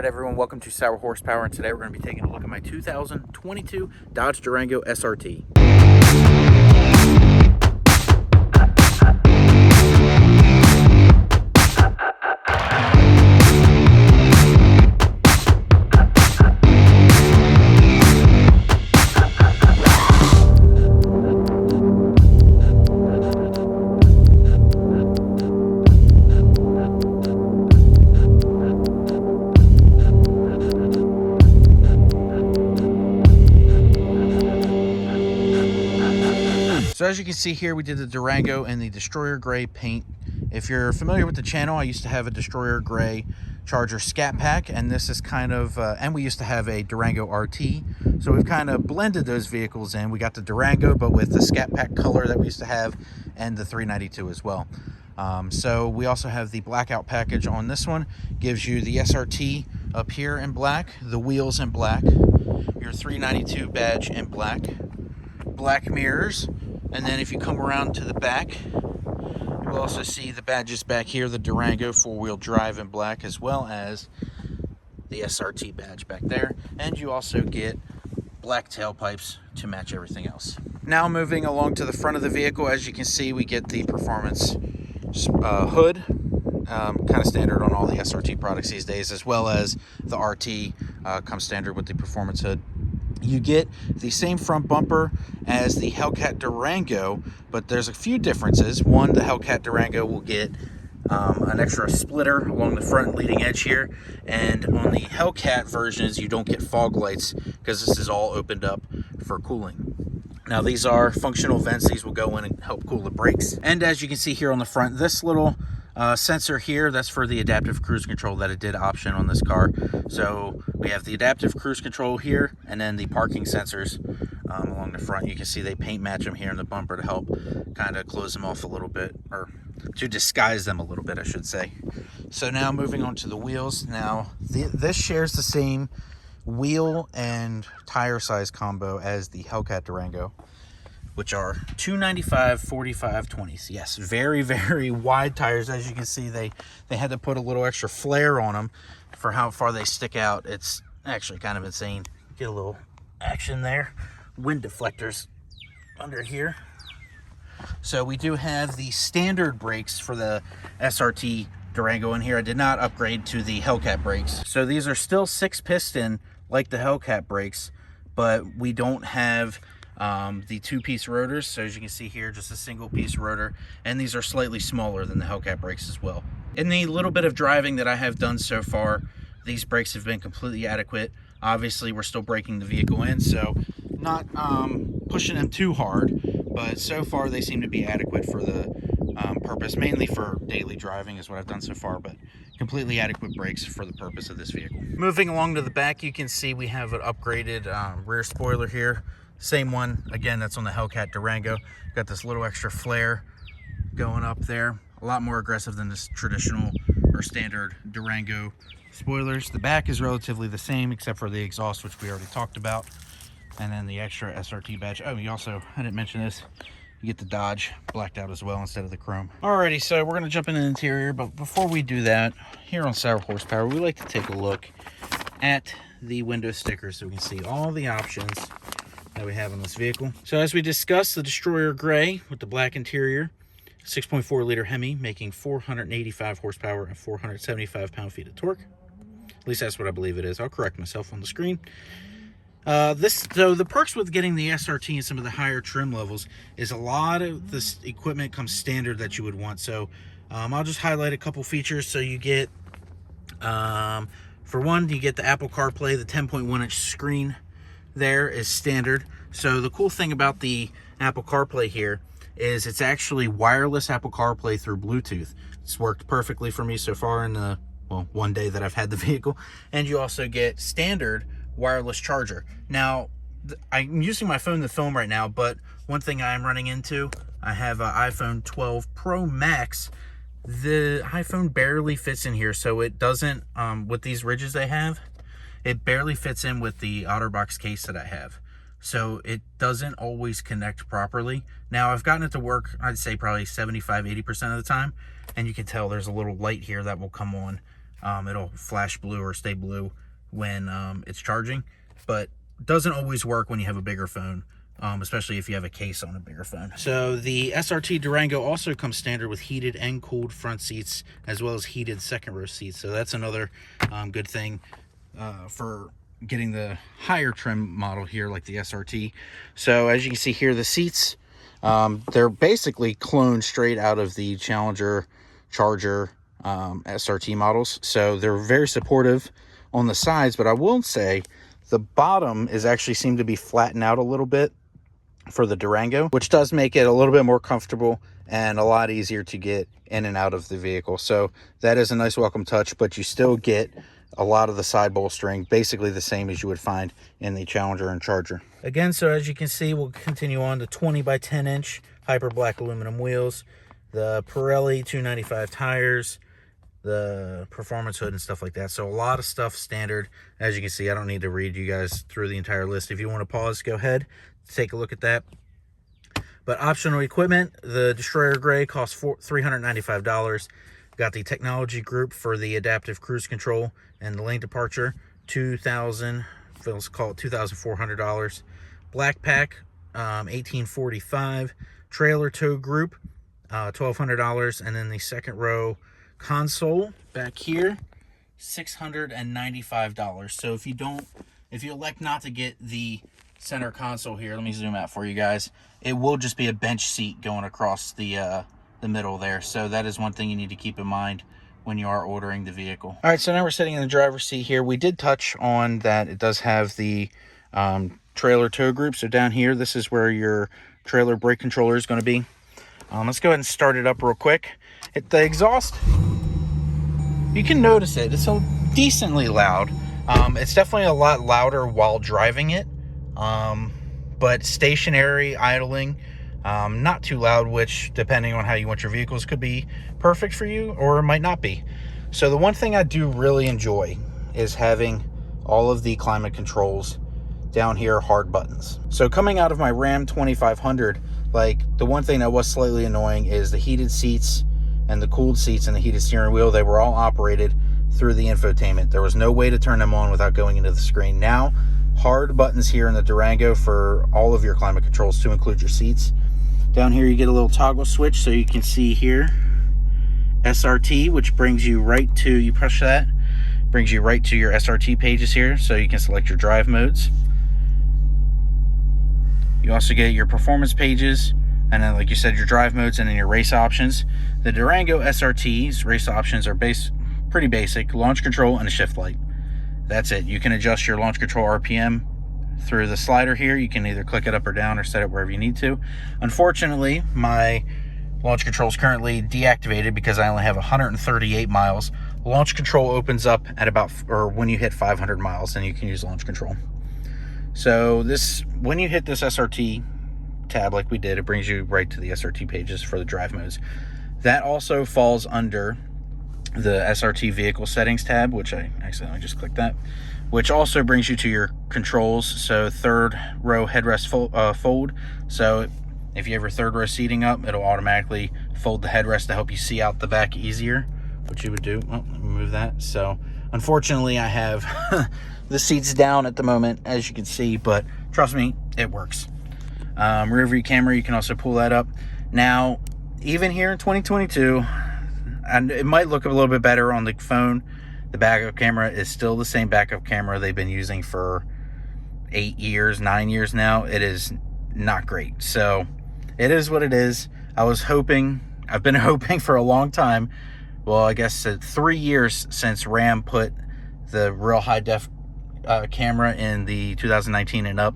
Alright everyone, welcome to Sour Horsepower, and today we're going to be taking a look at my 2022 Dodge Durango SRT. So as you can see here, we did the Durango in the Destroyer Gray paint. If you're familiar with the channel, I used to have a Destroyer Gray Charger Scat Pack, and this is kind of, and we used to have a Durango RT. So we've kind of blended those vehicles in. We got the Durango, but with the Scat Pack color that we used to have, and the 392 as well. So we also have the blackout package on this one. Gives you the SRT up here in black, the wheels in black, your 392 badge in black, black mirrors. And then if you come around to the back, you'll also see the badges back here, the Durango 4-wheel drive in black, as well as the SRT badge back there. And you also get black tailpipes to match everything else. Now moving along to the front of the vehicle, as you can see, we get the performance hood, kind of standard on all the SRT products these days, as well as the RT comes standard with the performance hood. You get the same front bumper as the Hellcat Durango, but there's a few differences. One, the Hellcat Durango will get an extra splitter along the front leading edge here, and on the Hellcat versions you don't get fog lights because this is all opened up for cooling. Now these are functional vents. These will go in and help cool the brakes. And as you can see here on the front, this little sensor here, that's for the adaptive cruise control that it did option on this car. So we have the adaptive cruise control here, and then the parking sensors along the front. You can see they paint match them here in the bumper to help kind of close them off a little bit, or to disguise them a little bit, I should say. So now moving on to the wheels. Now this shares the same wheel and tire size combo as the Hellcat Durango, which are 295 45 20s. Yes, very, very wide tires. As you can see, they had to put a little extra flare on them for how far they stick out. It's actually kind of insane. Get a little action there. Wind deflectors under here. So we do have the standard brakes for the SRT Durango in here. I did not upgrade to the Hellcat brakes. So these are still 6-piston like the Hellcat brakes, but we don't have the 2-piece rotors. So as you can see here, just a single piece rotor, and these are slightly smaller than the Hellcat brakes as well. In the little bit of driving that I have done so far, these brakes have been completely adequate. Obviously we're still braking the vehicle in, so not pushing them too hard, but so far they seem to be adequate for the purpose, mainly for daily driving is what I've done so far, but completely adequate brakes for the purpose of this vehicle. Moving along to the back, you can see we have an upgraded rear spoiler here. Same one, again, that's on the Hellcat Durango. Got this little extra flare going up there. A lot more aggressive than this traditional or standard Durango spoilers. The back is relatively the same, except for the exhaust, which we already talked about. And then the extra SRT badge. Oh, you also, I didn't mention this, you get the Dodge blacked out as well instead of the chrome. Alrighty, so we're gonna jump into the interior, but before we do that, here on Sour Horsepower, we like to take a look at the window stickers so we can see all the options that we have on this vehicle. So as we discussed, the Destroyer Gray with the black interior, 6.4 liter Hemi, making 485 horsepower and 475 pound-feet of torque. At least that's what I believe it is. I'll correct myself on the screen. So the perks with getting the SRT and some of the higher trim levels is a lot of this equipment comes standard that you would want. So I'll just highlight a couple features. So you get, for one, you get the Apple CarPlay, the 10.1-inch screen there is standard. So the cool thing about the Apple CarPlay here is it's actually wireless Apple CarPlay through Bluetooth. It's worked perfectly for me so far in the, well, one day that I've had the vehicle. And you also get standard wireless charger. Now, I'm using my phone to film right now, but one thing I'm running into, I have an iPhone 12 Pro Max. The iPhone barely fits in here, so it doesn't, with these ridges they have, it barely fits in with the OtterBox case that I have. So it doesn't always connect properly. Now, I've gotten it to work, I'd say probably 75-80% of the time, and you can tell there's a little light here that will come on It'll flash blue or stay blue when it's charging, but doesn't always work when you have a bigger phone, especially if you have a case on a bigger phone. So the SRT Durango also comes standard with heated and cooled front seats, as well as heated second row seats. So that's another good thing for getting the higher trim model here, like the SRT. So as you can see here, the seats, they're basically cloned straight out of the Challenger, Charger, SRT models. So they're very supportive on the sides, but I will say the bottom is actually seemed to be flattened out a little bit for the Durango, which does make it a little bit more comfortable and a lot easier to get in and out of the vehicle. So that is a nice welcome touch, but you still get a lot of the side bolstering, basically the same as you would find in the Challenger and Charger. Again, so as you can see, we'll continue on the 20 by 10 inch Hyper Black aluminum wheels, the Pirelli 295 tires, the performance hood and stuff like that. So a lot of stuff standard. As you can see, I don't need to read you guys through the entire list. If you want to pause, go ahead, take a look at that. But optional equipment, the Destroyer Gray costs $395. Got the technology group for the adaptive cruise control and the lane departure, let's call it $2,400. Black pack, $1,845. Trailer tow group, $1,200, and then the second row console back here, $695. So if you elect not to get the center console here, let me zoom out for you guys, it will just be a bench seat going across the middle there. So that is one thing you need to keep in mind when you are ordering the vehicle. All right, so now we're sitting in the driver's seat here. We did touch on that it does have the trailer tow group. So down here, this is where your trailer brake controller is going to be. Let's go ahead and start it up real quick. The exhaust, you can notice it. It's so decently loud. It's definitely a lot louder while driving it, but stationary, idling, not too loud, which depending on how you want your vehicles could be perfect for you or it might not be. So the one thing I do really enjoy is having all of the climate controls down here, hard buttons. So coming out of my Ram 2500, like the one thing that was slightly annoying is the heated seats and the cooled seats and the heated steering wheel. They were all operated through the infotainment. There was no way to turn them on without going into the screen. Now, hard buttons here in the Durango for all of your climate controls, to include your seats. Down here you get a little toggle switch, so you can see here SRT, which brings you right to, you push that, brings you right to your SRT pages here, so you can select your drive modes. You also get your performance pages, and then like you said, your drive modes, and then your race options. The Durango SRT's race options are pretty basic: launch control and a shift light. That's it. You can adjust your launch control RPM through the slider here. You can either click it up or down or set it wherever you need to. Unfortunately, my launch control is currently deactivated because I only have 138 miles. Launch control opens up at when you hit 500 miles, and you can use launch control. So when you hit this SRT tab like we did, it brings you right to the SRT pages for the drive modes. That also falls under the SRT vehicle settings tab, which I accidentally just clicked that, which also brings you to your controls. So third row headrest fold. So if you have your third row seating up, it'll automatically fold the headrest to help you see out the back easier, which you would do. Oh, let me move that. So unfortunately I have the seats down at the moment, as you can see, but trust me, it works. Rear view camera, you can also pull that up. Now, even here in 2022, and it might look a little bit better on the phone, the backup camera is still the same backup camera they've been using for 9 years now. It is not great. So it is what it is. I've been hoping for a long time. Well, I guess 3 years since Ram put the real high def camera in the 2019 and up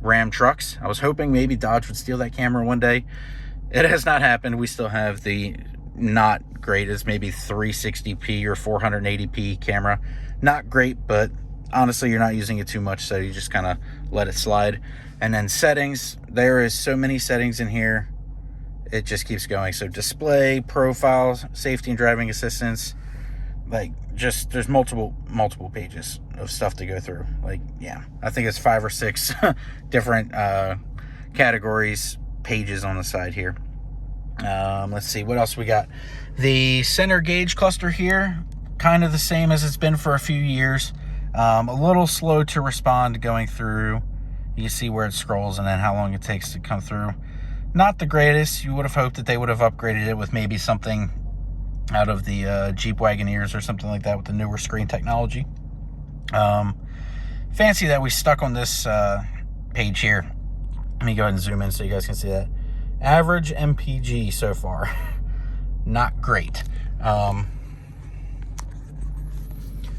Ram trucks. I was hoping maybe Dodge would steal that camera one day. It has not happened. We still have the not great, it's maybe 360p or 480p camera. Not great, but honestly you're not using it too much, so you just kind of let it slide. And then settings, there is so many settings in here, it just keeps going. So display, profiles, safety and driving assistance, like just there's multiple pages of stuff to go through. Like, yeah, I think it's 5 or 6 different categories, pages on the side here. Let's see what else we got. The center gauge cluster here kind of the same as it's been for a few years. A little slow to respond going through. You see where it scrolls and then how long it takes to come through. Not the greatest. You would have hoped that they would have upgraded it with maybe something out of the Jeep Wagoneers or something like that with the newer screen technology. Fancy that we stuck on this page here. Let me go ahead and zoom in so you guys can see that. Average MPG so far. Not great.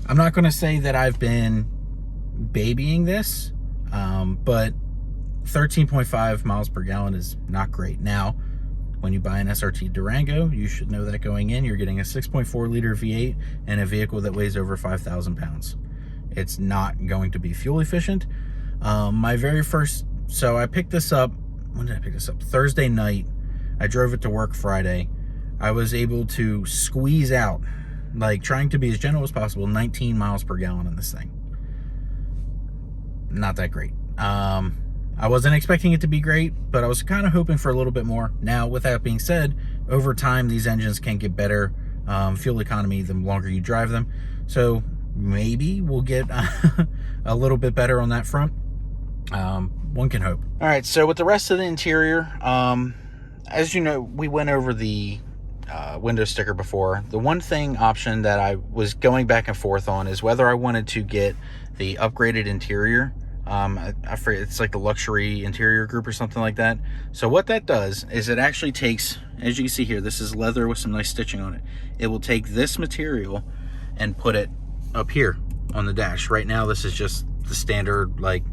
I'm not going to say that I've been babying this, but 13.5 miles per gallon is not great. Now, when you buy an SRT Durango, you should know that going in, you're getting a 6.4 liter V8 and a vehicle that weighs over 5,000 pounds. It's not going to be fuel efficient. My very first, so I picked this up, when did I pick this up? Thursday night. I drove it to work Friday. I was able to squeeze out, like trying to be as gentle as possible, 19 miles per gallon in this thing. Not that great. I wasn't expecting it to be great, but I was kind of hoping for a little bit more. Now, with that being said, over time, these engines can get better fuel economy the longer you drive them. So maybe we'll get a little bit better on that front. One can hope. All right, so with the rest of the interior, as you know, we went over the window sticker before. The one thing option that I was going back and forth on is whether I wanted to get the upgraded interior. I forget, it's like the luxury interior group or something like that. So what that does is it actually takes, as you can see here, this is leather with some nice stitching on it. It will take this material and put it up here on the dash. Right now, this is just the standard like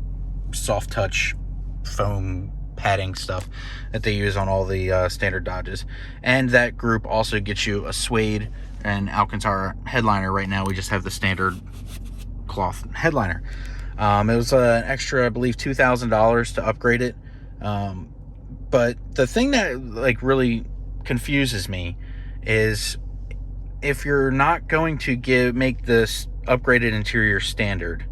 soft touch foam padding stuff that they use on all the standard Dodges. And that group also gets you a suede and Alcantara headliner. Right now, we just have the standard cloth headliner. It was an extra, I believe, $2,000 to upgrade it. But the thing that like really confuses me is if you're not going to make this upgraded interior standard,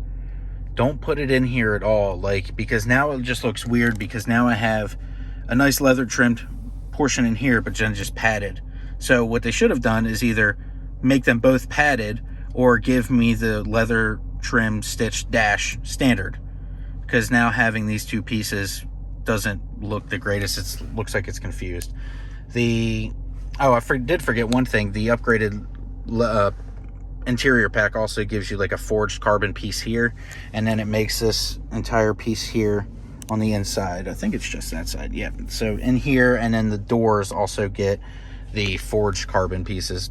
don't put it in here at all. Like, because now it just looks weird, because now I have a nice leather trimmed portion in here, but then just padded. So what they should have done is either make them both padded or give me the leather trim stitched dash standard, because now having these two pieces doesn't look the greatest. It looks like it's confused. I did forget one thing. The upgraded interior pack also gives you like a forged carbon piece here, and then it makes this entire piece here on the inside. I think it's just that side. Yeah, so in here, and then the doors also get the forged carbon pieces.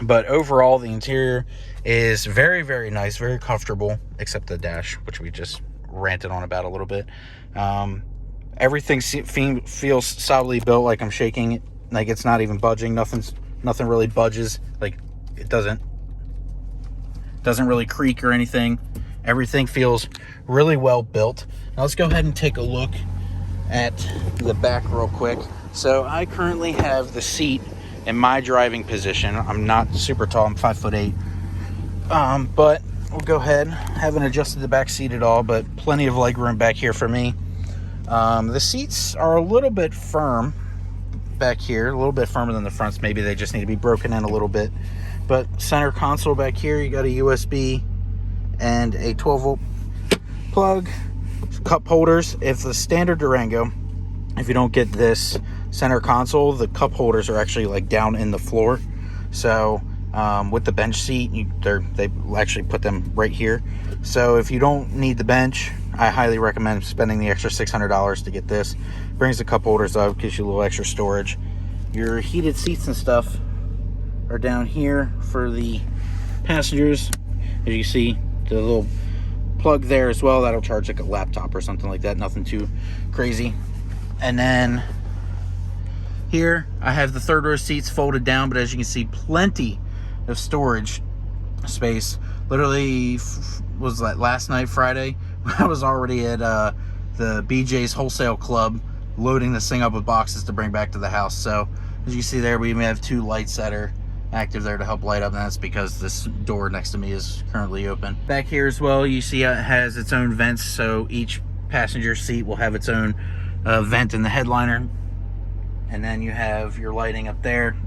But overall, the interior is very, very nice, very comfortable, except the dash, which we just ranted on about a little bit. Everything feels solidly built, like I'm shaking it, like it's not even budging. Nothing really budges, like it doesn't really creak or anything. Everything feels really well built. Now let's go ahead and take a look at the back real quick. So I currently have the seat in my driving position. I'm not super tall, I'm 5'8". But we'll go ahead. Haven't adjusted the back seat at all, but plenty of leg room back here for me. The seats are a little bit firm back here, a little bit firmer than the fronts. Maybe they just need to be broken in a little bit. But center console back here, you got a USB and a 12-volt plug, cup holders. If the standard Durango, if you don't get this center console, the cup holders are actually like down in the floor. So with the bench seat, they actually put them right here. So if you don't need the bench, I highly recommend spending the extra $600 to get this. Brings the cup holders up, gives you a little extra storage. Your heated seats and stuff are down here for the passengers. As you see, the little plug there as well, that'll charge like a laptop or something like that. Nothing too crazy. And then here I have the third row seats folded down, but as you can see, plenty of storage space. Literally was like last night, Friday, I was already at the BJ's Wholesale Club loading this thing up with boxes to bring back to the house. So as you see there, we may have two lights that are active there to help light up, and that's because this door next to me is currently open. Back here as well, you see it has its own vents, so each passenger seat will have its own vent in the headliner. And then you have your lighting up there.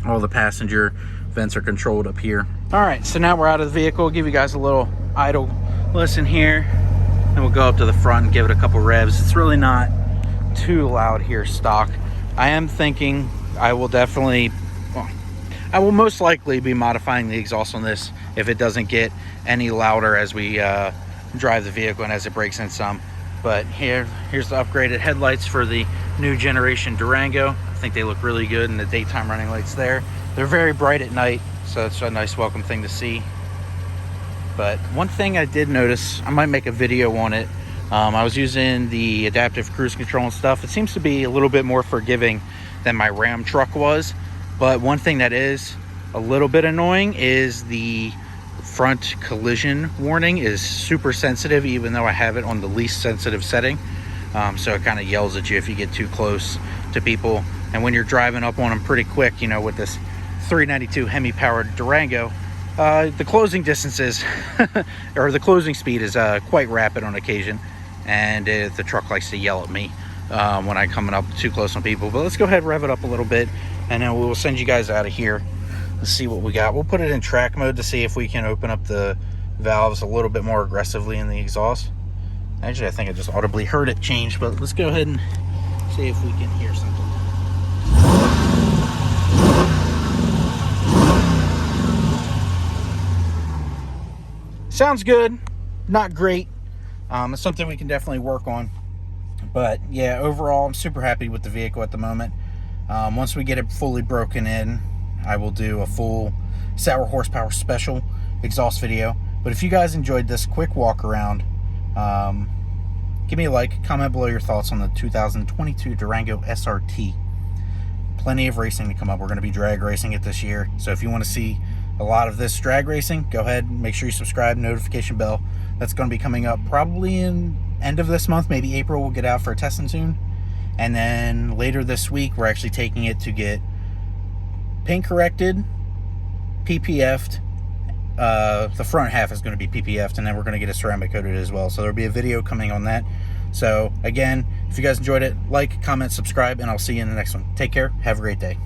All the passenger Vents are controlled up here. All right, so now we're out of the vehicle. I'll give you guys a little idle listen here. Then we'll go up to the front and give it a couple revs. It's really not too loud here stock. I am thinking I will definitely, well, I will most likely be modifying the exhaust on this if it doesn't get any louder as we drive the vehicle and as it breaks in some. But here's the upgraded headlights for the new generation Durango. I think they look really good, and the daytime running lights there. They're very bright at night, so it's a nice welcome thing to see. But one thing I did notice, I might make a video on it. I was using the adaptive cruise control and stuff. It seems to be a little bit more forgiving than my Ram truck was. But one thing that is a little bit annoying is the front collision warning is super sensitive, even though I have it on the least sensitive setting. So it kind of yells at you if you get too close to people. And when you're driving up on them pretty quick, you know, with this 392 Hemi powered Durango, the closing distances or the closing speed is quite rapid on occasion, and the truck likes to yell at me when I'm coming up too close on people. But let's go ahead and rev it up a little bit, and then we'll send you guys out of here. Let's see what we got. We'll put it in track mode to see if we can open up the valves a little bit more aggressively in the exhaust. Actually, I think I just audibly heard it change, but let's go ahead and see if we can hear something. Sounds good, not great. It's something we can definitely work on. But yeah, overall, I'm super happy with the vehicle at the moment. Once we get it fully broken in, I will do a full sour horsepower special exhaust video. But if you guys enjoyed this quick walk around, give me a like, comment below your thoughts on the 2022 Durango SRT. Plenty of racing to come up. We're going to be drag racing it this year. So if you want to see a lot of this drag racing, go ahead and make sure you subscribe, notification bell. That's going to be coming up probably in end of this month, maybe April. We'll get out for a testing soon. And then later this week, we're actually taking it to get paint corrected, PPF'd. The front half is going to be PPF'd, and then we're going to get a ceramic coated as well. So there'll be a video coming on that. So again, if you guys enjoyed it, like, comment, subscribe, and I'll see you in the next one. Take care. Have a great day.